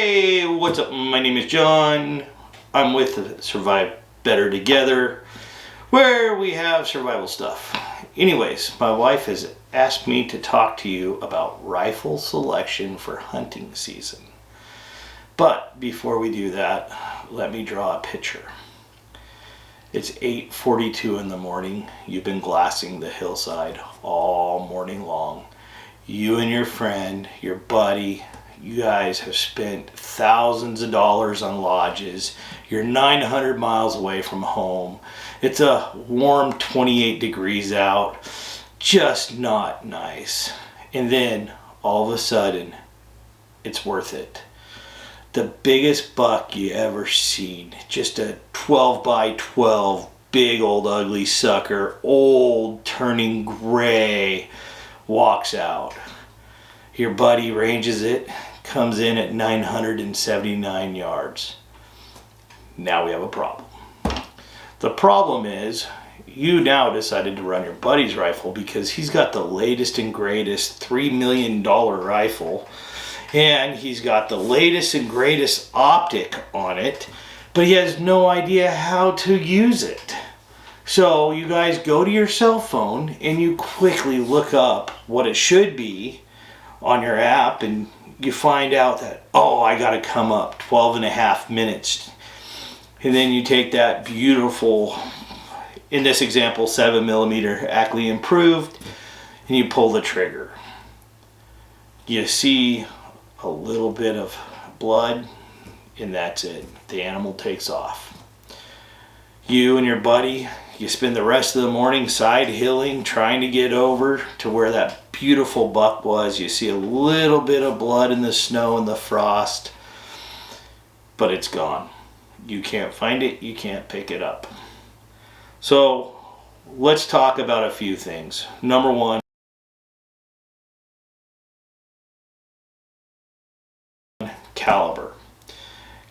Hey, what's up? My name is John. I'm with Survive Better Together, where we have survival stuff. Anyways, my wife has asked me to talk to you about rifle selection for hunting season. But before we do that, let me draw a picture. It's 8:42 in the morning. You've been glassing the hillside all morning long. You and your friend, your buddy, you guys have spent thousands of dollars on lodges. You're 900 miles away from home. It's a warm 28 degrees out. Just not nice. And then all of a sudden, it's worth it. The biggest buck you ever seen. Just a 12 by 12 big old ugly sucker, old, turning gray, walks out. Your buddy ranges it, comes in at 979 yards. Now we have a problem. The problem is you now decided to run your buddy's rifle because he's got the latest and greatest $3 million rifle, and he's got the latest and greatest optic on it, but he has no idea how to use it. So you guys go to your cell phone and you quickly look up what it should be on your app, and you find out that, oh, I gotta come up 12 and a half minutes. And then you take that beautiful, in this example, 7mm Ackley improved, and you pull the trigger. You see a little bit of blood, and that's it. The animal takes off. You and your buddy, you spend the rest of the morning side hilling, trying to get over to where that beautiful buck was. You see a little bit of blood in the snow and the frost, but it's gone. You can't find it, you can't pick it up. So let's talk about a few things. Number one, caliber.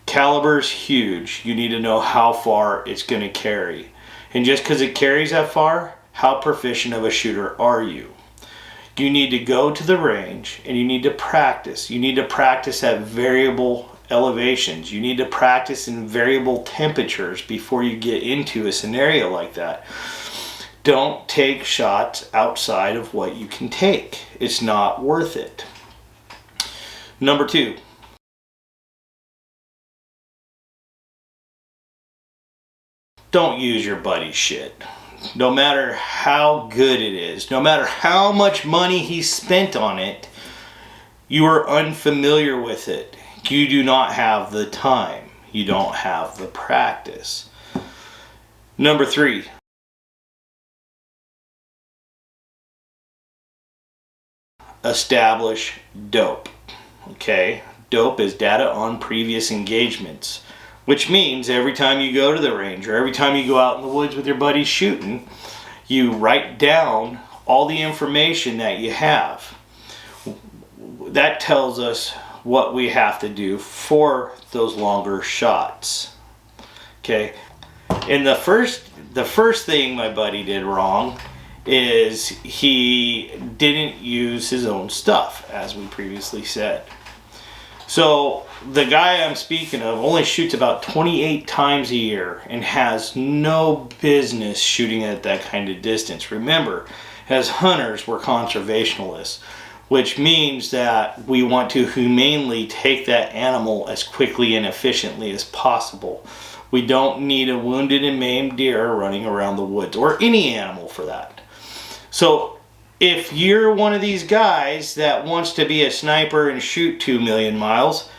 Caliber's huge. You need to know how far it's going to carry. And just because it carries that far, how proficient of a shooter are you? You need to go to the range and you need to practice. You need to practice at variable elevations. You need to practice in variable temperatures before you get into a scenario like that. Don't take shots outside of what you can take. It's not worth it. Number two, don't use your buddy's shit. No matter how good it is, no matter how much money he spent on it, you are unfamiliar with it. You do not have the time. You don't have the practice. Number three, establish dope. Okay? Dope is data on previous engagements, which means every time you go to the range or every time you go out in the woods with your buddies shooting, you write down all the information that you have. That tells us what we have to do for those longer shots. Okay? And the first thing my buddy did wrong is he didn't use his own stuff, as we previously said. So the guy I'm speaking of only shoots about 28 times a year and has no business shooting at that kind of distance. Remember, as hunters, we're conservationists, which means that we want to humanely take that animal as quickly and efficiently as possible. We don't need a wounded and maimed deer running around the woods, or any animal for that. So if you're one of these guys that wants to be a sniper and shoot 2 million miles,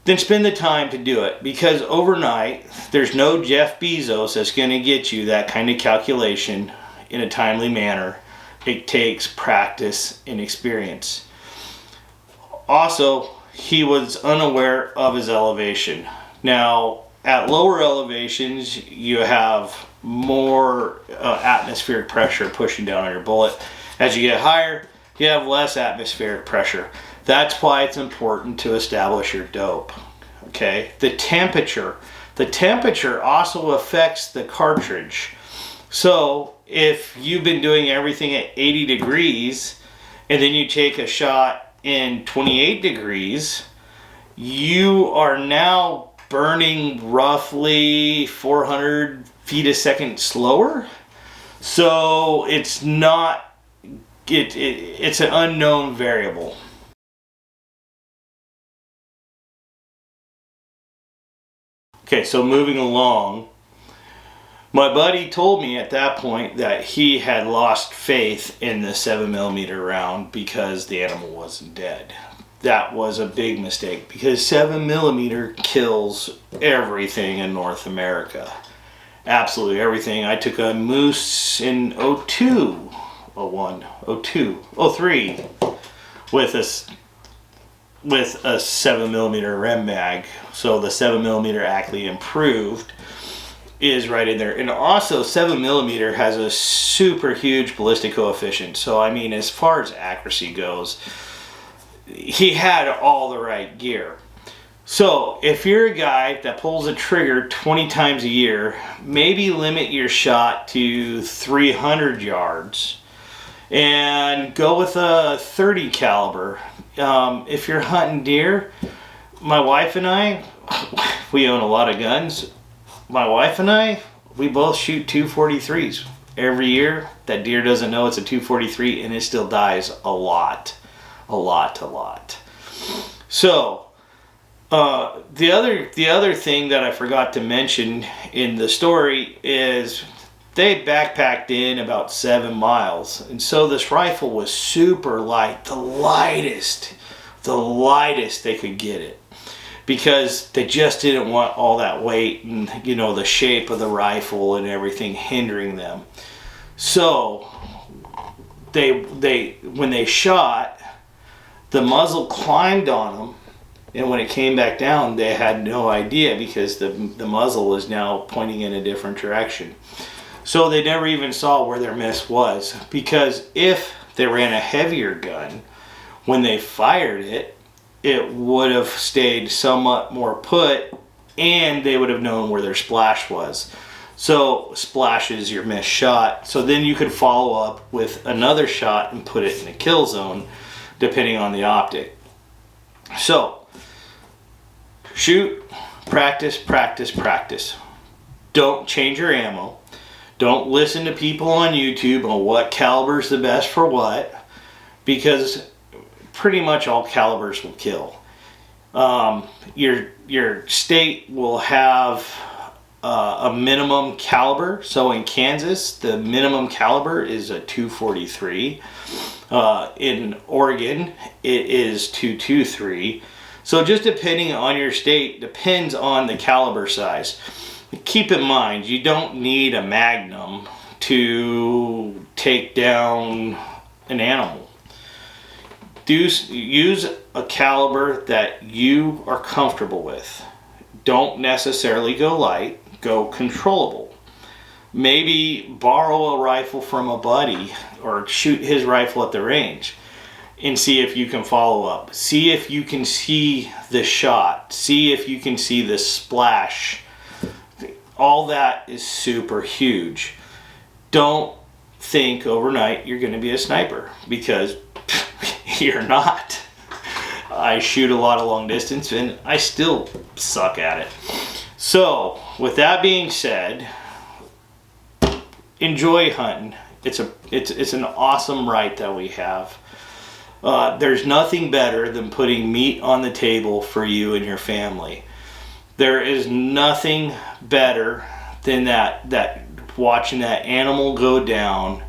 then spend the time to do it, because overnight there's no Jeff Bezos that's going to get you that kind of calculation in a timely manner. It takes practice and experience. Also, he was unaware of his elevation. Now, at lower elevations, you have more atmospheric pressure pushing down on your bullet. As you get higher, you have less atmospheric pressure. That's why it's important to establish your dope. Okay? The temperature also affects the cartridge. So if you've been doing everything at 80 degrees and then you take a shot in 28 degrees, you are now burning roughly 400 feet a second slower. So it's not, it's an unknown variable. Okay, so moving along, my buddy told me at that point that he had lost faith in the 7mm round because the animal wasn't dead. That was a big mistake because 7mm kills everything in North America. Absolutely everything. I took a moose in 02, 01, 02, 03 with a 7mm rem mag. So the 7mm actually improved is right in there. And also 7mm has a super huge ballistic coefficient. So I mean, as far as accuracy goes, he had all the right gear. So if you're a guy that pulls a trigger 20 times a year, maybe limit your shot to 300 yards and go with a 30 caliber. If you're hunting deer, my wife and I, we own a lot of guns. My wife and I, we both shoot 243s. Every year, that deer doesn't know it's a 243 and it still dies a lot. A lot. So, the other thing that I forgot to mention in the story is they backpacked in about 7 miles. And so this rifle was super light, the lightest they could get it. Because they just didn't want all that weight and, you know, the shape of the rifle and everything hindering them. So when they shot, the muzzle climbed on them, and when it came back down, they had no idea because the muzzle is now pointing in a different direction. So they never even saw where their miss was, because if they ran a heavier gun, when they fired it, it would have stayed somewhat more put, and they would have known where their splash was. So splash is your missed shot. So then you could follow up with another shot and put it in the kill zone, depending on the optic. So shoot, practice. Don't change your ammo. Don't listen to people on YouTube on what caliber is the best for what, because pretty much all calibers will kill. Your state will have a minimum caliber. So in Kansas, the minimum caliber is a 243. In Oregon, it is 223. So just depending on your state, depends on the caliber size. Keep in mind, you don't need a Magnum to take down an animal. Use a caliber that you are comfortable with. Don't necessarily go light, go controllable. Maybe borrow a rifle from a buddy or shoot his rifle at the range and see if you can follow up. See if you can see the shot. See if you can see the splash. All that is super huge. Don't think overnight you're going to be a sniper, because you're not. I shoot a lot of long distance and I still suck at it. So with that being said, enjoy hunting. It's an awesome right that we have. There's nothing better than putting meat on the table for you and your family. There is nothing better than that watching that animal go down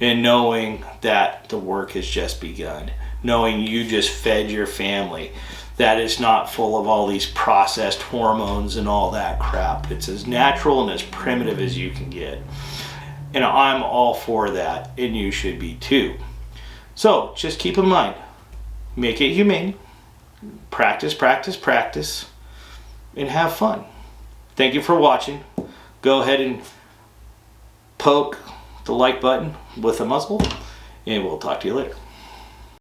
and knowing that the work has just begun. Knowing you just fed your family. That is not full of all these processed hormones and all that crap. It's as natural and as primitive as you can get. And I'm all for that, and you should be too. So just keep in mind, make it humane, practice, and have fun. Thank you for watching. Go ahead and poke the like button with a muzzle, and we'll talk to you later.